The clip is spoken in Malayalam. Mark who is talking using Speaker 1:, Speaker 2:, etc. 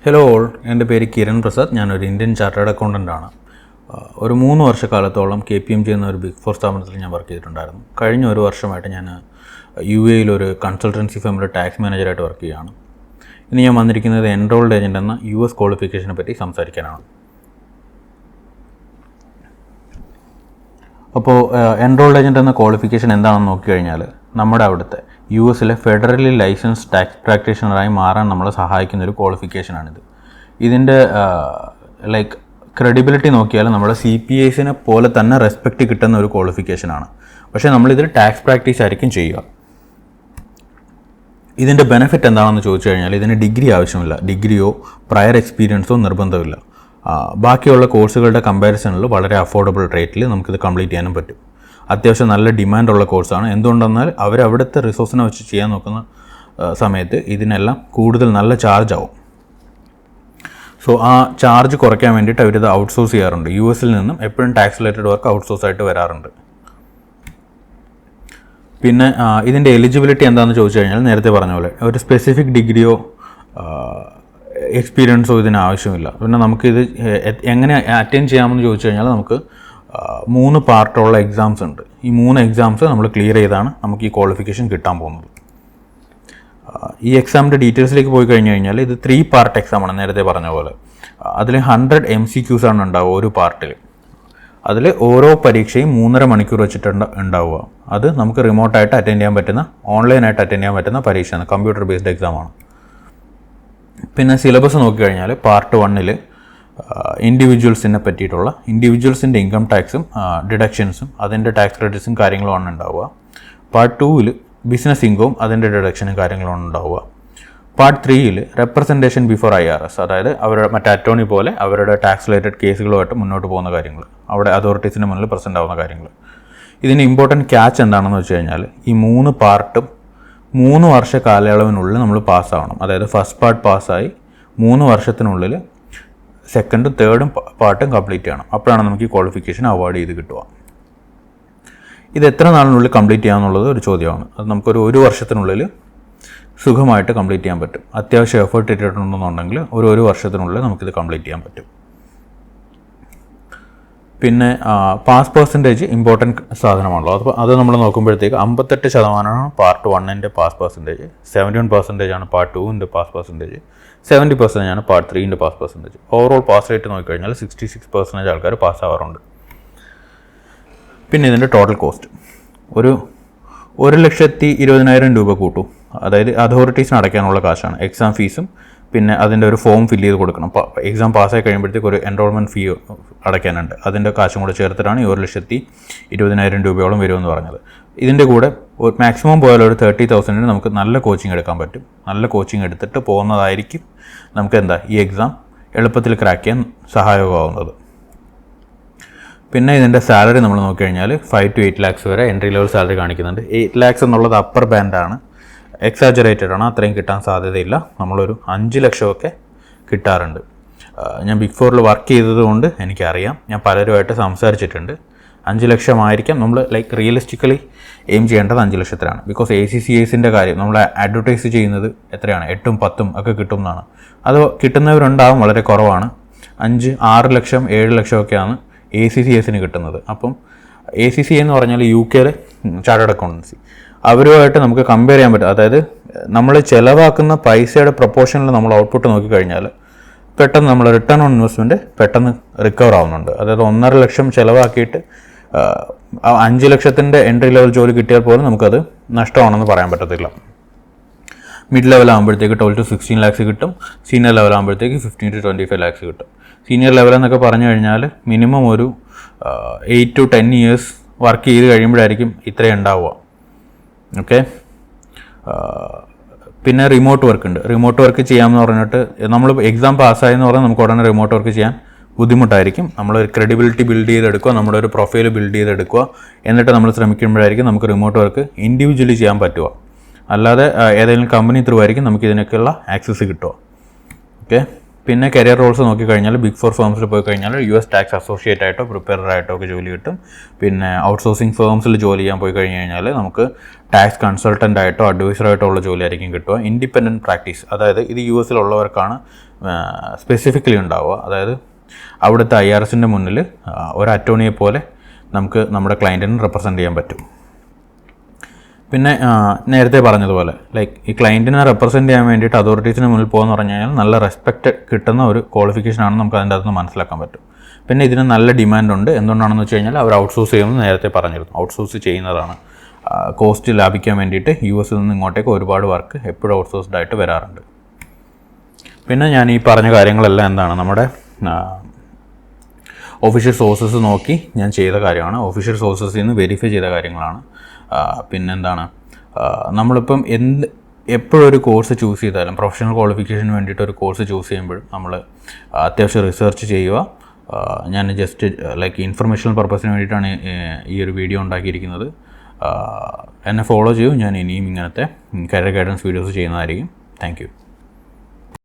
Speaker 1: ഹലോ ഓൾ, എൻ്റെ പേര് കിരൺ പ്രസാദ്. ഞാനൊരു ഇന്ത്യൻ ചാർട്ടേഡ് അക്കൗണ്ടൻ്റാണ്. ഒരു 3 വർഷക്കാലത്തോളം KPMG എന്ന ഒരു ബിഗ് ഫോർ സ്ഥാപനത്തിൽ ഞാൻ വർക്ക് ചെയ്തിട്ടുണ്ടായിരുന്നു. കഴിഞ്ഞ ഒരു വർഷമായിട്ട് ഞാൻ UAE ഒരു കൺസൾട്ടൻസി ഫേമിൽ ടാക്സ് മാനേജറായിട്ട് വർക്ക് ചെയ്യുകയാണ്. ഇനി ഞാൻ വന്നിരിക്കുന്നത് എൻറോൾഡ് ഏജൻറ്റ് എന്ന US ക്വാളിഫിക്കേഷനെ പറ്റി സംസാരിക്കാനാണ്. അപ്പോൾ എൻറോൾഡ് ഏജൻറ്റ് എന്ന ക്വാളിഫിക്കേഷൻ എന്താണെന്ന് നോക്കിക്കഴിഞ്ഞാൽ, നമ്മുടെ അവിടുത്തെ US ഫെഡറലി ലൈസൻസ് ടാക്സ് പ്രാക്ടീഷണറായി മാറാൻ നമ്മളെ സഹായിക്കുന്ന ഒരു ക്വാളിഫിക്കേഷനാണിത്. ഇതിൻ്റെ ക്രെഡിബിലിറ്റി നോക്കിയാൽ നമ്മുടെ CPAസിനെ പോലെ തന്നെ റെസ്പെക്റ്റ് കിട്ടുന്ന ഒരു ക്വാളിഫിക്കേഷനാണ്. പക്ഷേ നമ്മളിതിൽ ടാക്സ് പ്രാക്ടീസ് ആയിരിക്കും ചെയ്യുക. ഇതിൻ്റെ ബെനിഫിറ്റ് എന്താണെന്ന് ചോദിച്ചു കഴിഞ്ഞാൽ, ഇതിന് ഡിഗ്രി ആവശ്യമില്ല. ഡിഗ്രിയോ പ്രയർ എക്സ്പീരിയൻസോ നിർബന്ധമില്ല. ബാക്കിയുള്ള കോഴ്സുകളുടെ കമ്പാരിസണിൽ വളരെ അഫോർഡബിൾ റേറ്റിൽ നമുക്കിത് കംപ്ലീറ്റ് ചെയ്യാനും പറ്റും. അത്യാവശ്യം നല്ല ഡിമാൻഡുള്ള കോഴ്സാണ്. എന്തുകൊണ്ടെന്നാൽ അവരവിടുത്തെ റിസോഴ്സിനെ വെച്ച് ചെയ്യാൻ നോക്കുന്ന സമയത്ത് ഇതിനെല്ലാം കൂടുതൽ നല്ല ചാർജ് ആവും. സോ ആ ചാർജ് കുറയ്ക്കാൻ വേണ്ടിയിട്ട് അവരിത് ഔട്ട്സോഴ്സ് ചെയ്യാറുണ്ട്. US നിന്നും എപ്പോഴും ടാക്സ് റിലേറ്റഡ് വർക്ക് ഔട്ട്സോഴ്സ് ആയിട്ട് വരാറുണ്ട്. പിന്നെ ഇതിൻ്റെ എലിജിബിലിറ്റി എന്താണെന്ന് ചോദിച്ചു കഴിഞ്ഞാൽ, നേരത്തെ പറഞ്ഞ പോലെ ഒരു സ്പെസിഫിക് ഡിഗ്രിയോ എക്സ്പീരിയൻസോ ഇതിന് ആവശ്യമില്ല. പിന്നെ നമുക്കിത് എങ്ങനെ അറ്റൻഡ് ചെയ്യാമെന്ന് ചോദിച്ചു കഴിഞ്ഞാൽ, നമുക്ക് 3 പാർട്ടുള്ള എക്സാംസ് ഉണ്ട്. ഈ 3 എക്സാംസ് നമ്മൾ ക്ലിയർ ചെയ്താണ് നമുക്ക് ഈ ക്വാളിഫിക്കേഷൻ കിട്ടാൻ പോകുന്നത്. ഈ എക്സാമിൻ്റെ ഡീറ്റെയിൽസിലേക്ക് പോയി കഴിഞ്ഞ് കഴിഞ്ഞാൽ, ഇത് 3 പാർട്ട് എക്സാമാണ് നേരത്തെ പറഞ്ഞ പോലെ. അതിൽ 100 MCQs ആണ് ഉണ്ടാവുക ഒരു പാർട്ടിൽ. അതിൽ ഓരോ പരീക്ഷയും 3.5 മണിക്കൂർ വെച്ചിട്ട് ഉണ്ടാവുക. അത് നമുക്ക് റിമോട്ടായിട്ട് അറ്റൻഡ് ചെയ്യാൻ പറ്റുന്ന, ഓൺലൈനായിട്ട് അറ്റൻഡ് ചെയ്യാൻ പറ്റുന്ന പരീക്ഷയാണ്. കമ്പ്യൂട്ടർ ബേസ്ഡ് എക്സാമാണ്. പിന്നെ സിലബസ് നോക്കിക്കഴിഞ്ഞാൽ, പാർട്ട് 1 ഇൻഡിവിജ്വൽസിനെ പറ്റിയിട്ടുള്ള ഇൻഡിവിജ്വൽസിൻ്റെ ഇൻകം ടാക്സും ഡിഡക്ഷൻസും അതിൻ്റെ ടാക്സ് ക്രെഡിറ്റ്സും കാര്യങ്ങളുമാണ് ഉണ്ടാവുക. പാർട്ട് 2 ബിസിനസ് ഇൻകവും അതിൻ്റെ ഡിഡക്ഷനും കാര്യങ്ങളുമാണ് ഉണ്ടാവുക. പാർട്ട് 3 റെപ്രസെൻറ്റേഷൻ ബിഫോർ IRS, അതായത് അവരുടെ മറ്റേ അറ്റോർണി പോലെ അവരുടെ ടാക്സ് റിലേറ്റഡ് കേസുകളുമായിട്ട് മുന്നോട്ട് പോകുന്ന കാര്യങ്ങൾ, അവിടെ അതോറിറ്റീസിന് മുന്നിൽ പ്രസൻറ്റ് ആവുന്ന കാര്യങ്ങൾ. ഇതിന് ഇമ്പോർട്ടൻറ്റ് ക്യാച്ച് എന്താണെന്ന് വെച്ച് കഴിഞ്ഞാൽ, ഈ 3 പാർട്ടും 3 വർഷ കാലയളവിനുള്ളിൽ നമ്മൾ പാസ്സാവണം. അതായത് ഫസ്റ്റ് പാർട്ട് പാസ്സായി 3 വർഷത്തിനുള്ളിൽ സെക്കൻഡും തേർഡും പാർട്ടും കംപ്ലീറ്റ് ചെയ്യണം. അപ്പോഴാണ് നമുക്ക് ഈ ക്വാളിഫിക്കേഷൻ അവാർഡ് ചെയ്ത് കിട്ടുക. ഇത് എത്ര നാളിനുള്ളിൽ കംപ്ലീറ്റ് ചെയ്യാമെന്നുള്ളത് ഒരു ചോദ്യമാണ്. അത് നമുക്കൊരു 1 വർഷത്തിനുള്ളിൽ സുഖമായിട്ട് കംപ്ലീറ്റ് ചെയ്യാൻ പറ്റും. അത്യാവശ്യം എഫേർട്ട് ഇട്ടിട്ടുണ്ടെന്നുണ്ടെങ്കിൽ ഒരു വർഷത്തിനുള്ളിൽ നമുക്കിത് കംപ്ലീറ്റ് ചെയ്യാൻ പറ്റും. പിന്നെ പാസ് പെർസെൻറ്റേജ് ഇമ്പോർട്ടൻറ്റ് സാധനമാണല്ലോ. അപ്പോൾ അത് നമ്മൾ നോക്കുമ്പോഴത്തേക്ക് 58% പാർട്ട് 1ൻ്റെ പാസ് പെർസെൻറ്റേജ്, 71% പാർട്ട് 2ൻ്റെ പാസ് പെർസെൻറ്റേജ്, 70% പാർട്ട് 3ൻ്റെ pass percentage. Overall pass rate നോക്കിക്കഴിഞ്ഞാൽ 66% ആൾക്കാർ പാസ്സാവാറുണ്ട്. പിന്നെ ഇതിൻ്റെ ടോട്ടൽ കോസ്റ്റ് ഒരു 1,20,000 രൂപ കൂട്ടും. അതായത് അതോറിറ്റീസിന് അടയ്ക്കാനുള്ള കാശാണ്. എക്സാം ഫീസും പിന്നെ അതിൻ്റെ ഒരു ഫോം ഫില്ല് ചെയ്ത് കൊടുക്കണം. എക്സാം പാസ്സായി കഴിയുമ്പോഴത്തേക്ക് ഒരു എൻറോൾമെൻറ്റ് ഫീ അടയ്ക്കാനുണ്ട്. അതിൻ്റെ കാശും കൂടെ ചേർത്തിട്ടാണ് 1,20,000 രൂപയോളം വരുമെന്ന് പറഞ്ഞത്. ഇതിൻ്റെ കൂടെ മാക്സിമം പോയാൽ ഒരു 30,000 നമുക്ക് നല്ല കോച്ചിങ് എടുക്കാൻ പറ്റും. നല്ല കോച്ചിങ് എടുത്തിട്ട് പോകുന്നതായിരിക്കും നമുക്ക് ഈ എക്സാം എളുപ്പത്തിൽ ക്രാക്ക് ചെയ്യാൻ സഹായകമാവുന്നത്. പിന്നെ ഇതിൻ്റെ സാലറി നമ്മൾ നോക്കിക്കഴിഞ്ഞാൽ 5 to 8 lakhs വരെ എൻട്രി ലെവൽ സാലറി കാണിക്കുന്നുണ്ട്. 8 lakhs എന്നുള്ളത് അപ്പർ ബാൻഡാണ്, എക്സാജറേറ്റഡ് ആണ്. അത്രയും കിട്ടാൻ സാധ്യതയില്ല. നമ്മളൊരു 5 ലക്ഷമൊക്കെ കിട്ടാറുണ്ട്. ഞാൻ ബിഗ് ഫോറിൽ വർക്ക് ചെയ്തതുകൊണ്ട് എനിക്കറിയാം. ഞാൻ പലരുമായിട്ട് സംസാരിച്ചിട്ടുണ്ട്. 5 ലക്ഷമായിരിക്കാം നമ്മൾ റിയലിസ്റ്റിക്കലി എയിം ചെയ്യേണ്ടത് 5 ലക്ഷത്തിലാണ്. ബിക്കോസ് ACCAസിൻ്റെ കാര്യം നമ്മൾ അഡ്വർടൈസ് ചെയ്യുന്നത് എത്രയാണ്, 8ഉം 10ഉം ഒക്കെ കിട്ടും എന്നാണ്. അത് കിട്ടുന്നവരുണ്ടാവും, വളരെ കുറവാണ്. 5, 6 ലക്ഷം 7 ലക്ഷമൊക്കെയാണ് ACCAസിന് കിട്ടുന്നത്. അപ്പം ACCA എന്ന് പറഞ്ഞാൽ UK ചാർട്ടേഡ് അക്കൗണ്ടൻസി, അവരുമായിട്ട് നമുക്ക് കമ്പയർ ചെയ്യാൻ പറ്റും. അതായത് നമ്മൾ ചിലവാക്കുന്ന പൈസയുടെ പ്രൊപ്പോർഷനിൽ നമ്മൾ ഔട്ട്പുട്ട് നോക്കിക്കഴിഞ്ഞാൽ പെട്ടെന്ന് നമ്മൾ റിട്ടേൺ ഓൺ ഇൻവെസ്റ്റ്മെൻറ്റ് പെട്ടെന്ന് റിക്കവർ ആവുന്നുണ്ട്. അതായത് 1.5 ലക്ഷം ചിലവാക്കിയിട്ട് 5 ലക്ഷത്തിൻ്റെ എൻട്രി ലെവൽ ജോലി കിട്ടിയാൽ പോലും നമുക്കത് നഷ്ടമാണെന്ന് പറയാൻ പറ്റത്തില്ല. മിഡ് ലെവൽ ആകുമ്പോഴത്തേക്ക് 12 to 16 lakhs കിട്ടും. സീനിയർ ലെവൽ ആകുമ്പോഴത്തേക്ക് 15 to 25 lakhs കിട്ടും. സീനിയർ ലെവൽ എന്നൊക്കെ പറഞ്ഞു കഴിഞ്ഞാൽ മിനിമം ഒരു 8 to 10 years വർക്ക് ചെയ്ത് കഴിയുമ്പോഴായിരിക്കും ഇത്രയും ഉണ്ടാവുക. ഓക്കെ. പിന്നെ റിമോട്ട് വർക്ക് ഉണ്ട്. റിമോട്ട് വർക്ക് ചെയ്യാമെന്ന് പറഞ്ഞിട്ട് നമ്മൾ എക്സാം പാസ്സായെന്ന് പറഞ്ഞാൽ നമുക്ക് ഉടനെ റിമോട്ട് വർക്ക് ചെയ്യാൻ ബുദ്ധിമുട്ടായിരിക്കും. നമ്മളൊരു ക്രെഡിബിലിറ്റി ബിൽഡ് ചെയ്തെടുക്കുക, നമ്മുടെ ഒരു പ്രൊഫൈൽ ബിൽഡ് ചെയ്തെടുക്കുക. എന്നിട്ട് നമ്മൾ ശ്രമിക്കുമ്പോഴായിരിക്കും നമുക്ക് റിമോട്ട് വർക്ക് ഇൻഡിവിജ്വലി ചെയ്യാൻ പറ്റുക. അല്ലാതെ ഏതെങ്കിലും കമ്പനി ത്രൂ ആയിരിക്കും നമുക്ക് ഇതിനൊക്കെയുള്ള ആക്സസ് കിട്ടുക. ഓക്കെ. പിന്നെ കരിയർ റോൾസ് നോക്കിക്കഴിഞ്ഞാൽ ബിഗ് 4 ഫേംസിൽ പോയി കഴിഞ്ഞാൽ US ടാക്സ് അസോസിയേറ്റ് ആയിട്ടോ പ്രിപ്പയറായിട്ടോ ഒക്കെ ജോലി കിട്ടും. പിന്നെ ഔട്ട്സോഴ്സിങ് ഫേംസിൽ ജോലി ചെയ്യാൻ പോയി കഴിഞ്ഞ് കഴിഞ്ഞാൽ നമുക്ക് ടാക്സ് കൺസൾട്ടൻ്റ് ആയിട്ടോ അഡ്വൈസറായിട്ടോ ഉള്ള ജോലി ആയിരിക്കും കിട്ടുക. ഇൻഡിപെൻഡൻറ്റ് പ്രാക്ടീസ്, അതായത് ഇത് US-ലുള്ളവർക്കാണ് സ്പെസിഫിക്കലി ഉണ്ടാവുക. അതായത് അവിടുത്തെ IRSൻ്റെ മുന്നിൽ ഒരു അറ്റോർണിയെ പോലെ നമുക്ക് നമ്മുടെ ക്ലയൻറ്റിനെ റെപ്രസെൻറ്റ് ചെയ്യാൻ പറ്റും. പിന്നെ നേരത്തെ പറഞ്ഞതുപോലെ ലൈക്ക് ഈ ക്ലയൻറ്റിനെ റെപ്രസെൻറ്റ് ചെയ്യാൻ വേണ്ടിയിട്ട് അതോറിറ്റീസിന് മുന്നിൽ പോകുമെന്ന് പറഞ്ഞു കഴിഞ്ഞാൽ നല്ല റെസ്പെക്റ്റ് കിട്ടുന്ന ഒരു ക്വാളിഫിക്കേഷനാണെന്ന് നമുക്ക് അതിൻ്റെ അകത്ത് മനസ്സിലാക്കാൻ പറ്റും. പിന്നെ ഇതിന് നല്ല ഡിമാൻഡുണ്ട്. എന്തുകൊണ്ടാണെന്ന് വെച്ച് കഴിഞ്ഞാൽ അവർ ഔട്ട്സോഴ്സ് ചെയ്യുമെന്ന് നേരത്തെ പറഞ്ഞിരുന്നു. ഔട്ട്സോഴ്സ് ചെയ്യുന്നതാണ്. കോസ്റ്റ് ലാഭിക്കാൻ വേണ്ടിയിട്ട് US നിന്ന് ഇങ്ങോട്ടേക്ക് ഒരുപാട് വർക്ക് എപ്പോഴും ഔട്ട്സോഴ്സ്ഡ് ആയിട്ട് വരാറുണ്ട്. പിന്നെ ഞാൻ ഈ പറഞ്ഞ കാര്യങ്ങളെല്ലാം എന്താണ്, നമ്മുടെ ഒഫീഷ്യൽ സോഴ്സസ് നോക്കി ഞാൻ ചെയ്ത കാര്യമാണ്. ഒഫീഷ്യൽ സോഴ്സസിൽ നിന്ന് വെരിഫൈ ചെയ്ത കാര്യങ്ങളാണ്. പിന്നെന്താണ്, നമ്മളിപ്പം എപ്പോഴൊരു കോഴ്സ് ചൂസ് ചെയ്താലും പ്രൊഫഷണൽ ക്വാളിഫിക്കേഷന് വേണ്ടിയിട്ട് ഒരു കോഴ്സ് ചൂസ് ചെയ്യുമ്പോഴും നമ്മൾ അത്യാവശ്യം റിസർച്ച് ചെയ്യുക. ഞാൻ ജസ്റ്റ് ലൈക്ക് ഇൻഫർമേഷണൽ പർപ്പസിന് വേണ്ടിയിട്ടാണ് ഈ ഒരു വീഡിയോ ഉണ്ടാക്കിയിരിക്കുന്നത്. എന്നെ ഫോളോ ചെയ്യൂ. ഞാൻ ഇനിയും ഇങ്ങനത്തെ കരിയർ ഗൈഡൻസ് വീഡിയോസ് ചെയ്യുന്നതായിരിക്കും. Thank you.